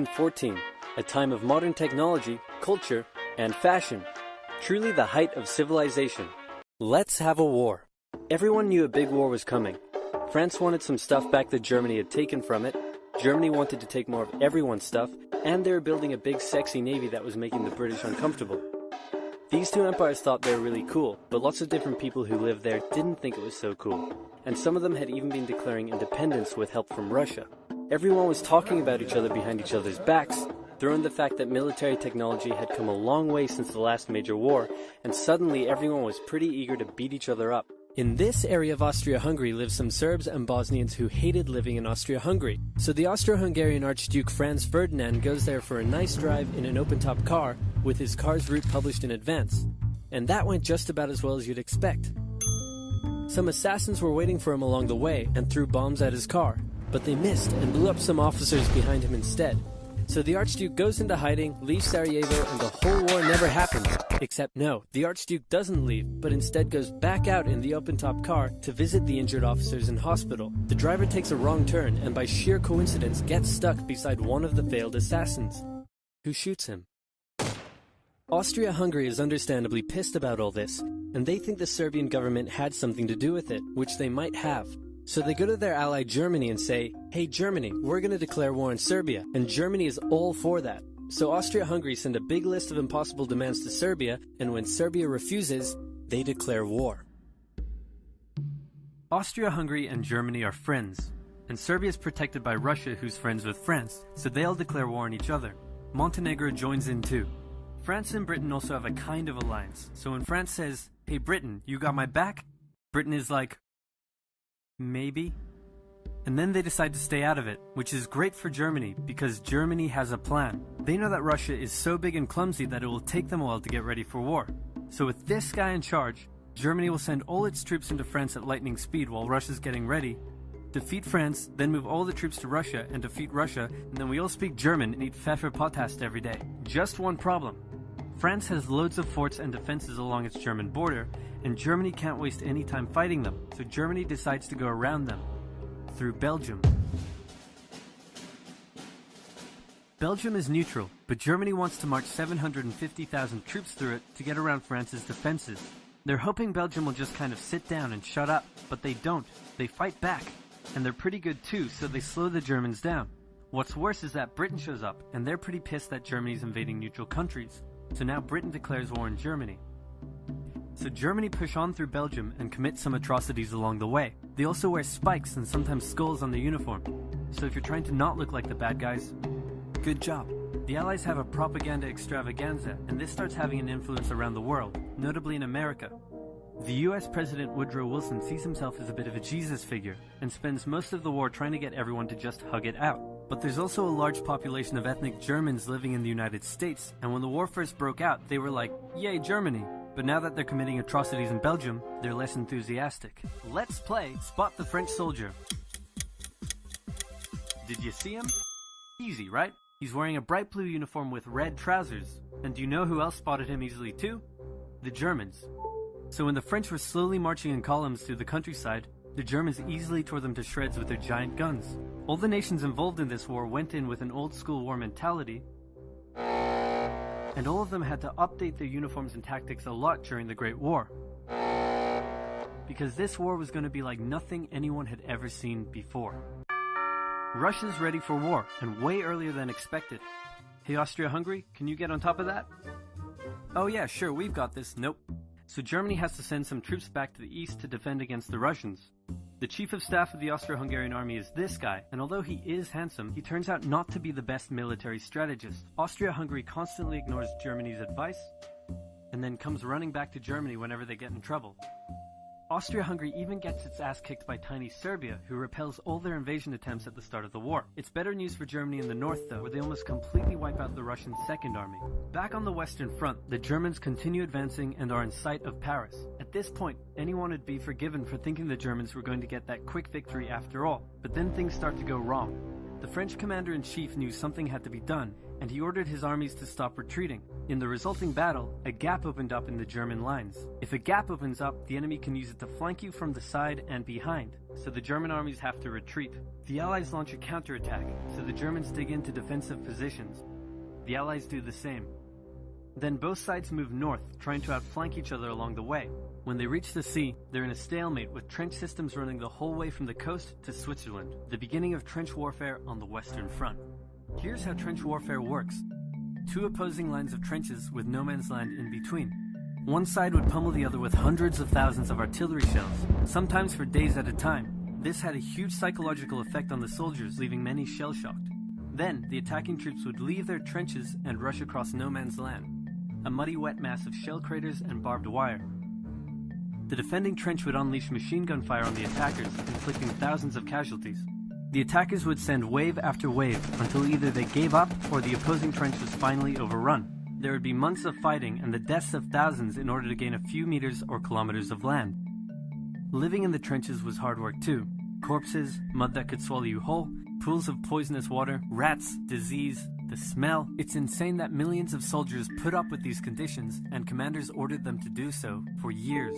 14, a time of modern technology, culture, and fashion. Truly the height of civilization. Let's have a war. Everyone knew a big war was coming. France wanted some stuff back that Germany had taken from it. Germany wanted to take more of everyone's stuff, and they were building a big sexy navy that was making the British uncomfortable. These two empires thought they were really cool, but lots of different people who lived there didn't think it was so cool. And some of them had even been declaring independence with help from Russia. Everyone was talking about each other behind each other's backs, throwing the fact that military technology had come a long way since the last major war, and suddenly everyone was pretty eager to beat each other up. In this area of Austria-Hungary lived some Serbs and Bosnians who hated living in Austria-Hungary. So the Austro-Hungarian Archduke Franz Ferdinand goes there for a nice drive in an open-top car with his car's route published in advance. And that went just about as well as you'd expect. Some assassins were waiting for him along the way and threw bombs at his car, but they missed and blew up some officers behind him instead. So the Archduke goes into hiding, leaves Sarajevo, and the whole war never happens. Except no, the Archduke doesn't leave, but instead goes back out in the open-top car to visit the injured officers in hospital. The driver takes a wrong turn and by sheer coincidence gets stuck beside one of the failed assassins, who shoots him. Austria-Hungary is understandably pissed about all this, and they think the Serbian government had something to do with it, which they might have. So they go to their ally Germany and say, "Hey Germany, we're going to declare war on Serbia," and Germany is all for that. So Austria-Hungary send a big list of impossible demands to Serbia, and when Serbia refuses, they declare war. Austria-Hungary and Germany are friends, and Serbia is protected by Russia, who's friends with France, so they'll declare war on each other. Montenegro joins in too. France and Britain also have a kind of alliance, so when France says, "Hey Britain, you got my back?" Britain is like, maybe. And then they decide to stay out of it, which is great for Germany because Germany has a plan. They know that Russia is so big and clumsy that it will take them a while to get ready for war. So with this guy in charge, Germany will send all its troops into France at lightning speed while Russia's getting ready, defeat France, then move all the troops to Russia and defeat Russia, and then we all speak German and eat Pfefferpottast every day. Just one problem. France has loads of forts and defenses along its German border, and Germany can't waste any time fighting them, so Germany decides to go around them, through Belgium. Belgium is neutral, but Germany wants to march 750,000 troops through it to get around France's defenses. They're hoping Belgium will just kind of sit down and shut up, but they don't. They fight back, and they're pretty good too, so they slow the Germans down. What's worse is that Britain shows up, and they're pretty pissed that Germany's invading neutral countries. So now Britain declares war on Germany. So Germany push on through Belgium and commit some atrocities along the way. They also wear spikes and sometimes skulls on the uniform. So if you're trying to not look like the bad guys, good job. The Allies have a propaganda extravaganza, and this starts having an influence around the world, notably in America. The US President Woodrow Wilson sees himself as a bit of a Jesus figure, and spends most of the war trying to get everyone to just hug it out. But there's also a large population of ethnic Germans living in the United States, and when the war first broke out, they were like, "Yay, Germany!" But now that they're committing atrocities in Belgium, they're less enthusiastic. Let's play Spot the French Soldier. Did you see him? Easy, right? He's wearing a bright blue uniform with red trousers. And do you know who else spotted him easily too? The Germans. So when the French were slowly marching in columns through the countryside, the Germans easily tore them to shreds with their giant guns. All the nations involved in this war went in with an old-school war mentality, and all of them had to update their uniforms and tactics a lot during the Great War. Because this war was going to be like nothing anyone had ever seen before. Russia's ready for war, and way earlier than expected. Hey Austria-Hungary, can you get on top of that? Oh yeah, sure, we've got this. Nope. So Germany has to send some troops back to the east to defend against the Russians. The chief of staff of the Austro-Hungarian army is this guy, and although he is handsome, he turns out not to be the best military strategist. Austria-Hungary constantly ignores Germany's advice, and then comes running back to Germany whenever they get in trouble. Austria-Hungary even gets its ass kicked by tiny Serbia, who repels all their invasion attempts at the start of the war. It's better news for Germany in the north though, where they almost completely wipe out the Russian Second Army. Back on the Western Front, the Germans continue advancing and are in sight of Paris. At this point, anyone would be forgiven for thinking the Germans were going to get that quick victory after all, but then things start to go wrong. The French commander-in-chief knew something had to be done, and he ordered his armies to stop retreating. In the resulting battle, a gap opened up in the German lines. If a gap opens up, the enemy can use it to flank you from the side and behind, so the German armies have to retreat. The Allies launch a counterattack, so the Germans dig into defensive positions. The Allies do the same. Then both sides move north, trying to outflank each other along the way. When they reach the sea, they're in a stalemate with trench systems running the whole way from the coast to Switzerland, the beginning of trench warfare on the Western Front. Here's how trench warfare works. Two opposing lines of trenches with no man's land in between. One side would pummel the other with hundreds of thousands of artillery shells, sometimes for days at a time. This had a huge psychological effect on the soldiers, leaving many shell-shocked. Then, the attacking troops would leave their trenches and rush across no man's land, a muddy wet mass of shell craters and barbed wire. The defending trench would unleash machine gun fire on the attackers, inflicting thousands of casualties. The attackers would send wave after wave until either they gave up or the opposing trench was finally overrun. There would be months of fighting and the deaths of thousands in order to gain a few meters or kilometers of land. Living in the trenches was hard work too. Corpses, mud that could swallow you whole, pools of poisonous water, rats, disease, the smell. It's insane that millions of soldiers put up with these conditions, and commanders ordered them to do so for years.